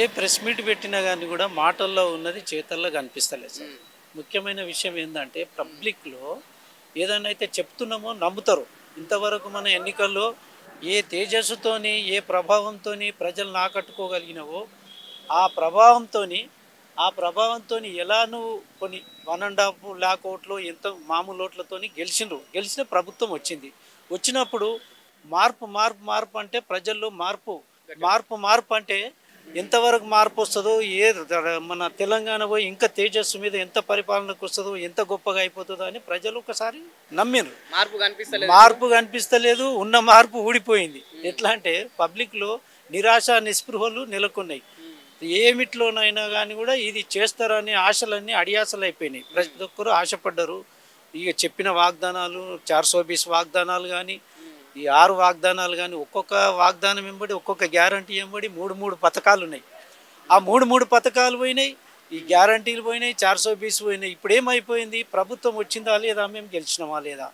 ఏ press meet పెట్టినా కానీ కూడా మాటల్లో ఉన్నది చేతల్లో కనిపిస్తలేదు సార్. ముఖ్యమైన విషయం ఏంటంటే పబ్లిక్లో ఏదైనా అయితే చెప్తున్నామో నమ్ముతారు. ఇంతవరకు మన ఎన్నికల్లో ఏ తేజస్సుతోని ఏ ప్రభావంతోని ప్రజలను ఆకట్టుకోగలిగినవో ఆ ప్రభావంతోని ఎలా నువ్వు కొన్ని 1.5 lakh ఓట్లు ఎంత మామూలు ఓట్లతోని గెలిచిన ప్రభుత్వం వచ్చింది. వచ్చినప్పుడు మార్పు అంటే ప్రజల్లో మార్పు అంటే ఎంతవరకు మార్పు వస్తుందో మన తెలంగాణ పోయి ఇంకా తేజస్సు మీద ఎంత పరిపాలనకు వస్తుందో ఎంత గొప్పగా అయిపోతుందో అని ప్రజలు ఒకసారి నమ్మిండ్రు. మార్పు కనిపిస్తలేదు, ఉన్న మార్పు ఊడిపోయింది. ఎట్లా అంటే పబ్లిక్లో నిరాశ నిస్పృహలు నెలకొన్నాయి. ఏమిట్లోనైనా కానీ కూడా ఇది చేస్తారనే ఆశలన్నీ అడియాసలు అయిపోయినాయి. ప్రతి ఒక్కరు ఆశపడ్డారు. ఇక చెప్పిన వాగ్దానాలు 420 వాగ్దానాలు కానీ ఈ 6 వాగ్దానాలు కానీ ఒక్కొక్క వాగ్దానం వెంబడి ఒక్కొక్క గ్యారంటీ వెంబడి మూడు పథకాలు ఉన్నాయి. ఆ మూడు పథకాలు పోయినాయి, ఈ గ్యారంటీలు పోయినాయి, 420 పోయినాయి. ఇప్పుడు ఏమైపోయింది, ప్రభుత్వం వచ్చిందా లేదా, మేము గెలిచినామా లేదా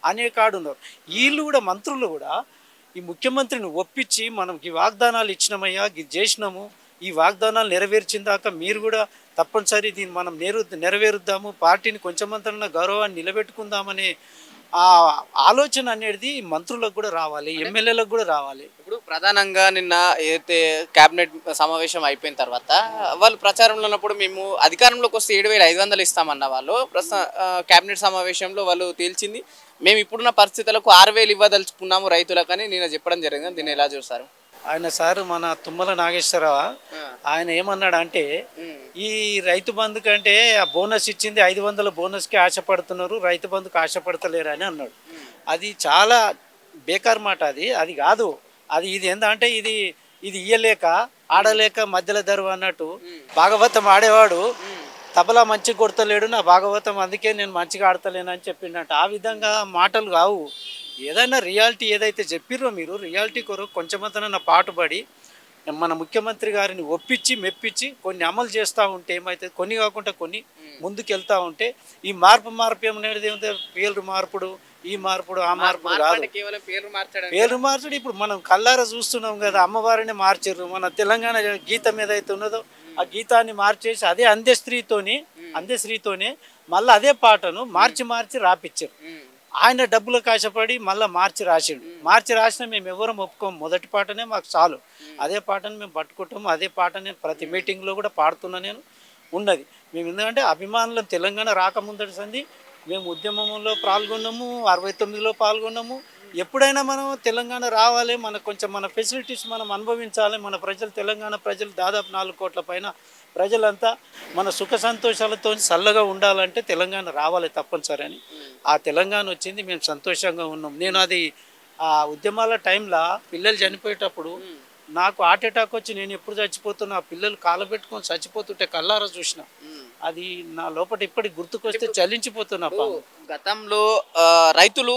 అనే కాడున్నారు. వీళ్ళు కూడా మంత్రులు కూడా ఈ ముఖ్యమంత్రిని ఒప్పించి మనం ఈ వాగ్దానాలు ఇచ్చినామయ్యా, ఇది చేసినాము, ఈ వాగ్దానాలు నెరవేర్చిన దాకా మీరు కూడా తప్పనిసరి దీన్ని మనం నెరవేరుద్దాము, పార్టీని కొంచెమంతన్న గౌరవాన్ని నిలబెట్టుకుందామనే ఆ ఆలోచన అనేది మంత్రులకు కూడా రావాలి, ఎమ్మెల్యేలకు కూడా రావాలి. ఇప్పుడు ప్రధానంగా నిన్న ఏదైతే కేబినెట్ సమావేశం అయిపోయిన తర్వాత వాళ్ళు ప్రచారంలో ఉన్నప్పుడు మేము అధికారంలోకి వస్తే 7,500 ఇస్తామన్న వాళ్ళు కేబినెట్ సమావేశంలో వాళ్ళు తేల్చింది మేము ఇప్పుడున్న పరిస్థితులకు 6,000 ఇవ్వదలుచుకున్నాము రైతులకని నేను చెప్పడం జరిగింది. దీన్ని ఎలా చూస్తారు? ఆయన సార్ మన తుమ్మల నాగేశ్వరరావు ఆయన ఏమన్నాడు అంటే ఈ రైతు బంధు కంటే ఆ బోనస్ ఇచ్చింది 500 బోనస్కి ఆశపడుతున్నారు, రైతు బంధుకు ఆశపడతలేరు అని అన్నాడు. అది చాలా బేకార్ మాట. అది కాదు. ఇది ఏంటంటే ఇది ఇయ్యలేక ఆడలేక మధ్యలో దరువు అన్నట్టు. భాగవతం ఆడేవాడు తబలా మంచిగా కొడతలేడు, నా భాగవతం అందుకే నేను మంచిగా ఆడతలేను అని చెప్పిండంట. ఆ విధంగా మాటలు కావు. ఏదైనా రియాలిటీ ఏదైతే చెప్పిర్రో మీరు రియాలిటీ కొరకు కొంచెమంతనన్నా పాటుపడి మన ముఖ్యమంత్రి గారిని ఒప్పించి మెప్పించి కొన్ని అమలు చేస్తూ ఉంటే ఏమైతే కొన్ని కాకుండా కొన్ని ముందుకు వెళ్తూ ఉంటే ఈ మార్పు ఏమనేది ఏమిటో పేర్లు మార్పుడు ఈ మార్పుడు ఆ మార్పుడు కాదు. పేర్లు మార్చడం ఇప్పుడు మనం కల్లారా చూస్తున్నాం కదా. అమ్మవారిని మార్చారు. మన తెలంగాణ గీతం ఏదైతే ఉన్నదో ఆ గీతాన్ని మార్చేసి అదే అందశ్రీతోనే మళ్ళీ అదే పాటను మార్చి రాపిచ్చారు. ఆయన డబ్బులకు ఆశపడి మళ్ళీ మార్చి రాసిన మేము ఎవరం ఒప్పుకోము. మొదటి పాటనే మాకు చాలు, అదే పాటను మేము పట్టుకుంటాము, అదే పాటనే ప్రతి మీటింగ్లో కూడా పాడుతున్నా నేను ఉన్నది. మేము ఎందుకంటే అభిమానులం. తెలంగాణ రాకముందటి సంది మేము ఉద్యమంలో పాల్గొన్నాము, 69లో పాల్గొన్నాము. ఎప్పుడైనా మనం తెలంగాణ రావాలి, మనకు కొంచెం మన ఫెసిలిటీస్ మనం అనుభవించాలి. మన ప్రజలు తెలంగాణ ప్రజలు దాదాపు 4 కోట్ల పైన ప్రజలంతా మన సుఖ సంతోషాలతో చల్లగా ఉండాలంటే తెలంగాణ రావాలి తప్పనిసరి అని. ఆ తెలంగాణ వచ్చింది, మేము సంతోషంగా ఉన్నాం. నేను అది ఆ ఉద్యమాల టైంలో పిల్లలు చనిపోయేటప్పుడు నాకు హార్ట్ అటాక్ వచ్చి నేను ఎప్పుడు చచ్చిపోతున్నా, పిల్లలు కాలబెట్టుకొని చచ్చిపోతుంటే కల్లారా చూసిన. అది నా లోపల ఇప్పటికి గుర్తుకొస్తే చలించిపోతున్నా. గతంలో రైతులు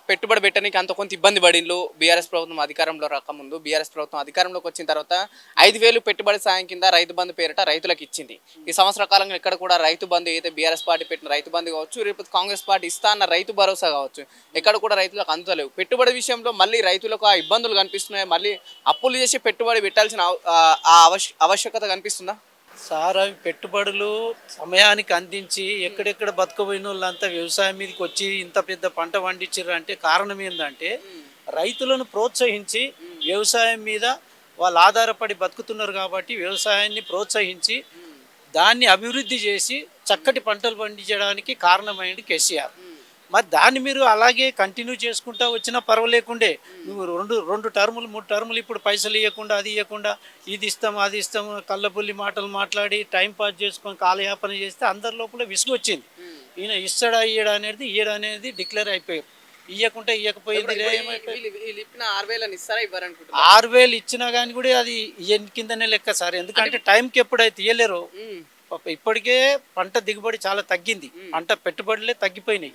పెట్టుబడి పెట్టడానికి అంత కొంత ఇబ్బంది పడిండ్రు. బీఆర్ఎస్ ప్రభుత్వం అధికారంలో రాకముందు బీఆర్ఎస్ ప్రభుత్వం అధికారంలోకి వచ్చిన తర్వాత 5,000 పెట్టుబడి సాయం కింద రైతు బంధు పేరిట రైతులకు ఇచ్చింది. ఈ సంవత్సర కాలంలో ఇక్కడ కూడా రైతు బంధు ఏదైతే బీఆర్ఎస్ పార్టీ పెట్టిన రైతు బంధు కావచ్చు, రేపు కాంగ్రెస్ పార్టీ ఇస్తా అన్న రైతు భరోసా కావచ్చు, ఎక్కడ కూడా రైతులకు అందుతలేవు. పెట్టుబడి విషయంలో మళ్ళీ రైతులకు ఆ ఇబ్బందులు కనిపిస్తున్నాయి. మళ్ళీ అప్పులు చేసి పెట్టుబడి పెట్టాల్సిన ఆవశ్యకత కనిపిస్తుందా సార్? అవి పెట్టుబడులు సమయానికి అందించి ఎక్కడెక్కడ బతుకుపోయిన వాళ్ళంతా వ్యవసాయం మీదకి వచ్చి ఇంత పెద్ద పంట పండించారు అంటే కారణం ఏంటంటే రైతులను ప్రోత్సహించి వ్యవసాయం మీద వాళ్ళు ఆధారపడి బతుకుతున్నారు కాబట్టి వ్యవసాయాన్ని ప్రోత్సహించి దాన్ని అభివృద్ధి చేసి చక్కటి పంటలు పండించడానికి కారణమైంది కేసీఆర్. మరి దాన్ని మీరు అలాగే కంటిన్యూ చేసుకుంటా వచ్చినా పర్వాలేకుండే. నువ్వు రెండు టర్ములు 3 టర్ములు ఇప్పుడు పైసలు ఇవ్వకుండా అది ఇవ్వకుండా ఇది ఇస్తాం అది ఇస్తాం కళ్ళబుల్లి మాటలు మాట్లాడి టైంపాస్ చేసుకొని కాలయాపన చేస్తే అందరి లోపల విసుగు వచ్చింది. ఈయన ఇస్తాడా ఇయ్యడా అనేది డిక్లేర్ అయిపోయారు. ఇవ్వకుంటే ఇవ్వకపోయింది. 6,000 ఇచ్చినా కానీ కూడా అది కిందనే లెక్క సార్. ఎందుకంటే టైంకి ఎప్పుడైతే ఇవ్వలేరో ఇప్పటికే పంట దిగుబడి చాలా తగ్గింది, పంట పెట్టుబడులే తగ్గిపోయినాయి,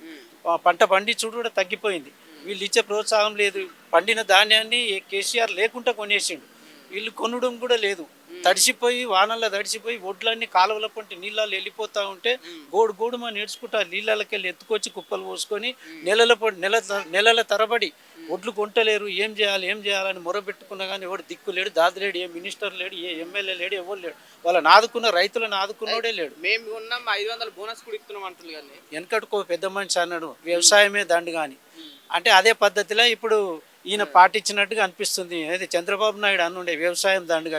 పంట పండించుడు కూడా తగ్గిపోయింది. వీళ్ళు ఇచ్చే ప్రోత్సాహం లేదు. పండిన ధాన్యాన్ని కేసీఆర్ లేకుండా కొనేసిండు, వీళ్ళు కొనడం కూడా లేదు. తడిసిపోయి వానల్లో తడిసిపోయి ఒడ్లన్నీ కాలువల పంటి నీళ్ళల్లో వెళ్ళిపోతూ ఉంటే గోడు మా నేర్చుకుంటా నీళ్ళకి వెళ్ళి ఎత్తుకొచ్చి కుప్పలు పోసుకొని నెలల తరబడి ఒడ్లు కొంటలేరు, ఏం చేయాలి ఏం చేయాలని మొరబెట్టుకున్నా కానీ ఎవడు దిక్కు లేడు, దాది లేడు, ఏ మినిస్టర్ లేడు, ఏ ఎమ్మెల్యే లేడు, ఎవరు లేడు. వాళ్ళని ఆదుకున్న రైతులను ఆదుకున్నోడే లేడు. మేము ఉన్నాం 500 బోనస్ కూడా ఇస్తున్నాం అంటున్నారు కానీ వెనకటికో పెద్ద మనిషి అన్నాడు వ్యవసాయమే దండు కానీ అంటే అదే పద్ధతిలో ఇప్పుడు ఈయన పాటించినట్టుగా అనిపిస్తుంది. ఏది చంద్రబాబు నాయుడు అనుండే వ్యవసాయం దండుగా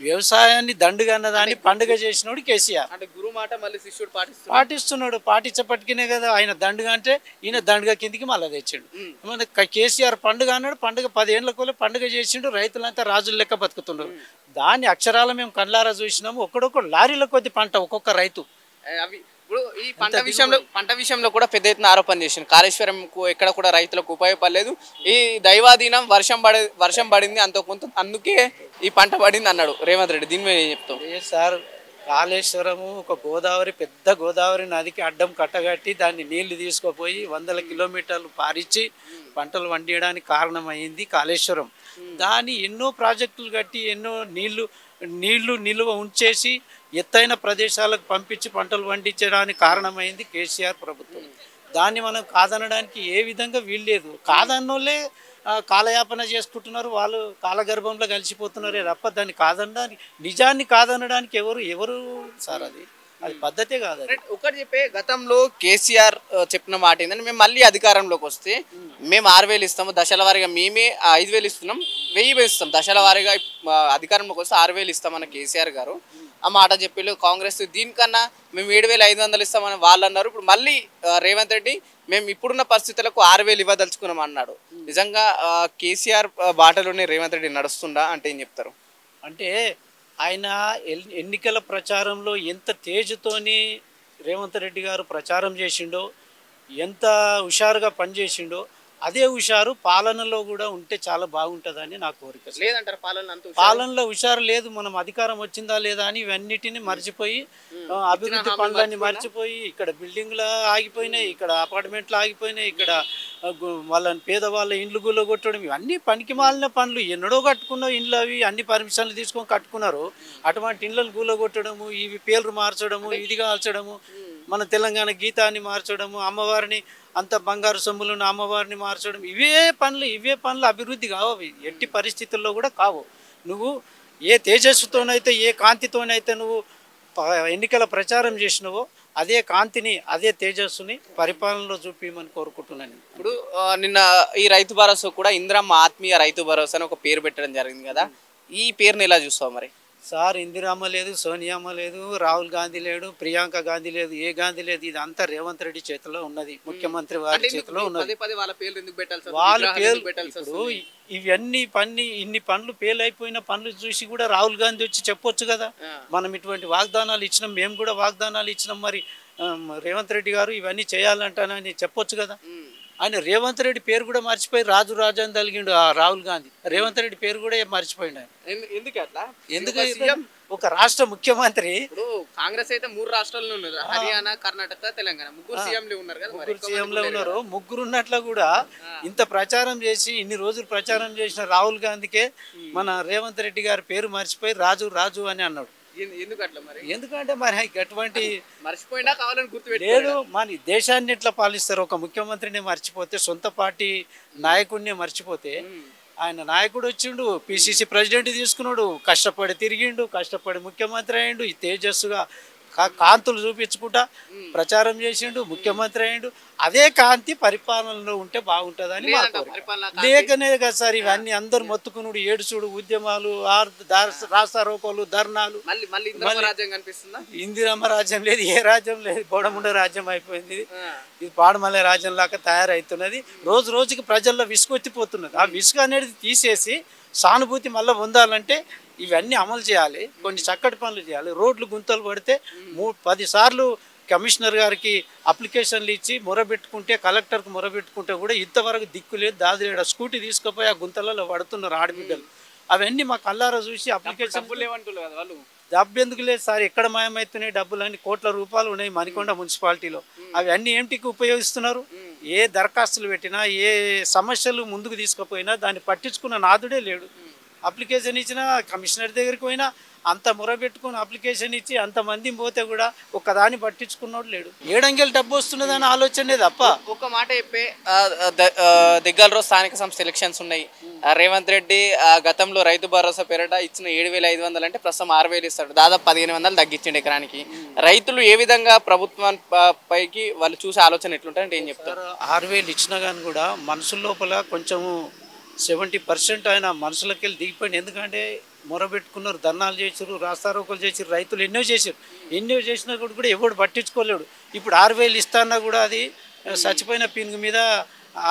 వ్యవసాయాన్ని దండుగా అన్నదాన్ని పండుగ చేసినోడు కేసీఆర్. అంటే గురువు మాట మళ్ళీ శిష్యుడు పాటిస్తున్నాడు. పాటించప్పటికినే కదా ఆయన దండుగా అంటే ఈయన దండుగా కిందికి మళ్ళీ తెచ్చాడు. మన కేసీఆర్ పండుగ అన్నాడు, పండుగ 10 ఏళ్ళ కోలే పండుగ చేసిండు, రైతులంతా రాజుల లెక్క బతుకుతున్నారు. దాన్ని అక్షరాల మేము కళ్ళారా చూసినాము. ఒక్కడొక్క లారీల కొద్ది పంట ఒక్కొక్క రైతు. అవి ఇప్పుడు ఈ పంట విషయంలో కూడా పెద్ద ఎత్తున ఆరోపణ చేసింది. కాళేశ్వరంకు ఎక్కడ కూడా రైతులకు ఉపయోగపడలేదు. ఈ దైవాధీనం వర్షం పడింది అంత కొంత, అందుకే ఈ పంట పడింది అన్నాడు రేవంత్ రెడ్డి. దీని మీద ఏం చెప్తాం? సార్, కాళేశ్వరము ఒక గోదావరి, పెద్ద గోదావరి నదికి అడ్డం కట్టగట్టి దాన్ని నీళ్లు తీసుకుపోయి 100 కిలోమీటర్లు పారించి పంటలు పండియడానికి కారణమైంది కాళేశ్వరం. దాన్ని ఎన్నో ప్రాజెక్టులు కట్టి ఎన్నో నీళ్లు నిల్వ ఉంచేసి ఎత్తైన ప్రదేశాలకు పంపించి పంటలు పండించడానికి కారణమైంది కేసీఆర్ ప్రభుత్వం. దాన్ని మనం కాదనడానికి ఏ విధంగా వీల్లేదు. కాదన్నోళ్ళే కాలయాపన చేసుకుంటున్నారు, వాళ్ళు కాలగర్భంలో కలిసిపోతున్నారే తప్ప దాన్ని కాదనడానికి, నిజాన్ని కాదనడానికి ఎవరు సార్? అది పద్ధతే కాదు. ఒకటి చెప్పే, గతంలో కేసీఆర్ చెప్పిన మాట ఏంటంటే మేము మళ్ళీ అధికారంలోకి వస్తే మేము 6,000 ఇస్తాము, దశల వారీగా మేమే 5,000 ఇస్తున్నాం, 1000 ఇస్తాం, దశల వారీగా అధికారంలోకి వస్తే 6,000 ఇస్తామన్న కేసీఆర్ గారు ఆ మాట చెప్పి కాంగ్రెస్ దీనికన్నా మేము 7,500 ఇస్తామని వాళ్ళు అన్నారు. ఇప్పుడు మళ్ళీ రేవంత్ రెడ్డి మేము ఇప్పుడున్న పరిస్థితులకు 6,000 ఇవ్వదలుచుకున్నాం అన్నాడు. నిజంగా కేసీఆర్ బాటలోనే రేవంత్ రెడ్డి నడుస్తుందా అంటే ఏం చెప్తారు? అంటే ఆయన ఎన్నికల ప్రచారంలో ఎంత తేజతోని రేవంత్ రెడ్డి గారు ప్రచారం చేసిండో, ఎంత హుషారుగా పనిచేసిండో, అదే హుషారు పాలనలో కూడా ఉంటే చాలా బాగుంటుందని నా కోరిక. లేదంటారు పాలనలో హుషారు లేదు. మనం అధికారం వచ్చిందా లేదా అని ఇవన్నిటిని మర్చిపోయి, అభివృద్ధి పనులన్నీ మర్చిపోయి, ఇక్కడ బిల్డింగ్లు ఆగిపోయినాయి, ఇక్కడ అపార్ట్మెంట్లు ఆగిపోయినాయి, ఇక్కడ వాళ్ళని పేదవాళ్ళ ఇండ్లు గుల్లగొట్టడం, ఇవన్నీ పనికి మాలిన పనులు. ఎన్నడో కట్టుకున్న ఇండ్లు అవి అన్ని పర్మిషన్లు తీసుకొని కట్టుకున్నారు. అటువంటి ఇండ్లను గుల్లగొట్టడము, ఇవి పేర్లు మార్చడము, ఇది కాల్చడము, మన తెలంగాణ గీతాన్ని మార్చడము, అమ్మవారిని అంత బంగారు సొమ్ములను అమ్మవారిని మార్చడం, ఇవే పనులు అభివృద్ధి కావు. అవి ఎట్టి పరిస్థితుల్లో కూడా కావు. నువ్వు ఏ తేజస్సుతోనైతే, ఏ కాంతితోనైతే నువ్వు ఎన్నికల ప్రచారం చేసినవో అదే కాంతిని, అదే తేజస్సుని పరిపాలనలో చూపించమని కోరుకుంటున్నాను. ఇప్పుడు నిన్న ఈ రైతు భరోసా కూడా ఇందిరమ్మ ఆత్మీయ రైతు భరోసా అని ఒక పేరు పెట్టడం జరిగింది కదా, ఈ పేరుని ఎలా చూస్తావు మరి? సార్, ఇందిరమ్మ లేదు, సోనియామ్మ లేదు, రాహుల్ గాంధీ లేడు, ప్రియాంక గాంధీ లేదు, ఏ గాంధీ లేదు. ఇదంతా రేవంత్ రెడ్డి చేతిలో ఉన్నది, ముఖ్యమంత్రి వారి చేతిలో ఉన్నది. వాళ్ళ పేరు ఇప్పుడు ఇన్ని పనులు ఫెయిల్ అయిపోయిన పనులు చూసి కూడా రాహుల్ గాంధీ వచ్చి చెప్పొచ్చు కదా, మనం ఇటువంటి వాగ్దానాలు ఇచ్చినాం, మేము కూడా వాగ్దానాలు ఇచ్చినాం, మరి రేవంత్ రెడ్డి గారు ఇవన్నీ చేయాలంటానని చెప్పొచ్చు కదా. ఆయన రేవంత్ రెడ్డి పేరు కూడా మర్చిపోయి రాజు అని తలిగిండు రాహుల్ గాంధీ. రేవంత్ రెడ్డి పేరు కూడా మర్చిపోయిండు ఆయన. ఎందుకు ఒక రాష్ట్ర ముఖ్యమంత్రి, కాంగ్రెస్ అయితే 3 రాష్ట్రాల్లో ఉన్నారు, హర్యానా, కర్ణాటక, తెలంగాణ, ముగ్గురు సీఎంలు ఉన్నారు కదా, సీఎంలో ఉన్నారు. ముగ్గురు ఉన్నట్లు కూడా ఇంత ప్రచారం చేసి ఇన్ని రోజులు ప్రచారం చేసిన రాహుల్ గాంధీకే మన రేవంత్ రెడ్డి గారి పేరు మర్చిపోయి రాజు అని అన్నాడు. ఎందుకంటే మరి అటువంటి మర్చిపోయినా కావాలని గుర్తుపెట్టి లేదు. మన దేశాన్ని ఎట్లా పాలిస్తారు? ఒక ముఖ్యమంత్రిని మర్చిపోతే, సొంత పార్టీ నాయకుడిని మర్చిపోతే, ఆయన నాయకుడు వచ్చిండు, పిసిసి ప్రెసిడెంట్ తీసుకున్నాడు, కష్టపడి తిరిగిండు, కష్టపడి ముఖ్యమంత్రి అయ్యిండు, ఈ తేజస్సుగా కాంతులు చూపించుకుంటా ప్రచారం చేసిండు, ముఖ్యమంత్రి అయ్యిండు. అదే కాంతి పరిపాలనలో ఉంటే బాగుంటుందని లేకనే కదా సార్ ఇవన్నీ అందరు మొత్తుకునుడు, ఏడుచుడు, ఉద్యమాలు, రాస్తారోకోలు, ధర్నాలు. ఇందిరమ్మ రాజ్యం లేదు, ఏ రాజ్యం లేదు, బోడముండ రాజ్యం అయిపోయింది. ఇది పాడమల్లె రాజ్యం లాగా తయారవుతున్నది. రోజు రోజుకి ప్రజల్లో విసుగొత్తిపోతున్నది. ఆ విసుగు అనేది తీసేసి సానుభూతి మళ్ళీ పొందాలంటే ఇవన్నీ అమలు చేయాలి, కొన్ని చక్కటి పనులు చేయాలి. రోడ్లు గుంతలు పడితే 10 సార్లు కమిషనర్ గారికి అప్లికేషన్లు ఇచ్చి మొరబెట్టుకుంటే, కలెక్టర్కి మొరబెట్టుకుంటే కూడా ఇంతవరకు దిక్కు లేదు, దాది లేడు. స్కూటీ తీసుకుపోయి ఆ గుంతలలో పడుతున్నారు ఆడబిడ్డలు. అవన్నీ మా కళ్ళారా చూసి అప్లికేషన్ డబ్బు ఎందుకు లేదు సార్, ఎక్కడ మాయమవుతున్నాయి డబ్బులన్నీ? కోట్ల రూపాయలు ఉన్నాయి మణికొండ మున్సిపాలిటీలో. అవన్నీ ఏంటికి ఉపయోగిస్తున్నారు? ఏ దరఖాస్తులు పెట్టినా, ఏ సమస్యలు ముందుకు తీసుకుపోయినా దాన్ని పట్టించుకున్న నాదుడే లేడు. అప్లికేషన్ ఇచ్చిన కమిషనర్ దగ్గరికి పోయినా అంత మొరబెట్టుకుని అప్లికేషన్ ఇచ్చి అంతమంది పోతే కూడా ఒక్కదాన్ని పట్టించుకున్నోడు లేడు. ఏడంకెళ్ళి డబ్బు వస్తున్నదని ఆలోచనే తప్ప. ఒక మాట చెప్పే దగ్గరలో స్థానిక సంస్థ ఎలక్షన్స్ ఉన్నాయి. రేవంత్ రెడ్డి గతంలో రైతు భరోసా పేరిట ఇచ్చిన 7,500 అంటే ప్రస్తుతం 6,000 ఇస్తాడు. దాదాపు 1,500 తగ్గించండి ఎకరానికి. రైతులు ఏ విధంగా ప్రభుత్వం పైకి వాళ్ళు చూసే ఆలోచన ఎట్లుంటారు అంటే ఏం చెప్తారు? 6,000 ఇచ్చినా కానీ కూడా మనసుల లోపల కొంచెము 70% ఆయన మనసులకి వెళ్ళి దిగిపోయింది. ఎందుకంటే మొరబెట్టుకున్నారు, ధర్నాలు చేసారు, రాస్తారోకలు చేసారు, రైతులు ఎన్నో చేసినా కూడా ఎవడు పట్టించుకోలేడు. ఇప్పుడు 6,000 ఇస్తాన్నా కూడా అది చచ్చిపోయిన పీనుగు మీద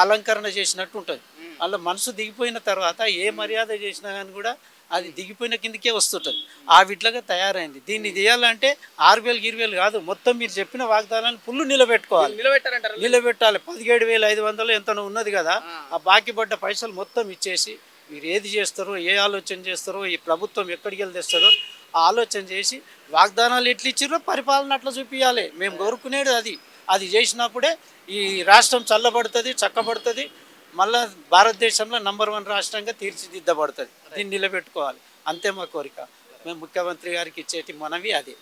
అలంకరణ చేసినట్టు ఉంటుంది. అలా మనసు దిగిపోయిన తర్వాత ఏ మర్యాద చేసినా కానీ కూడా అది దిగిపోయిన కిందకే వస్తుంటుంది. ఆ విట్లగా తయారైంది. దీన్ని చేయాలంటే 6,000 20,000 కాదు, మొత్తం మీరు చెప్పిన వాగ్దానాన్ని ఫుల్ నిలబెట్టుకోవాలి. నిలబెట్టాలి. 17,500 ఎంత ఉన్నది కదా, ఆ బాకీ పడ్డ పైసలు మొత్తం ఇచ్చేసి మీరు ఏది చేస్తారో, ఏ ఆలోచన చేస్తారో, ఈ ప్రభుత్వం ఎక్కడికి వెళ్ళి తెస్తారో ఆ ఆలోచన చేసి వాగ్దానాలు ఎట్లా ఇచ్చిరో పరిపాలన అట్లా చూపించాలి. మేము కోరుకునేది అది చేసినప్పుడే ఈ రాష్ట్రం చల్లబడుతుంది, చక్కబడుతుంది, మళ్ళీ భారతదేశంలో నంబర్ 1 రాష్ట్రంగా తీర్చిదిద్దబడుతుంది. దీన్ని నిలబెట్టుకోవాలి. అంతే మా కోరిక. మేము ముఖ్యమంత్రి గారికి ఇచ్చేటి మనవి అదే.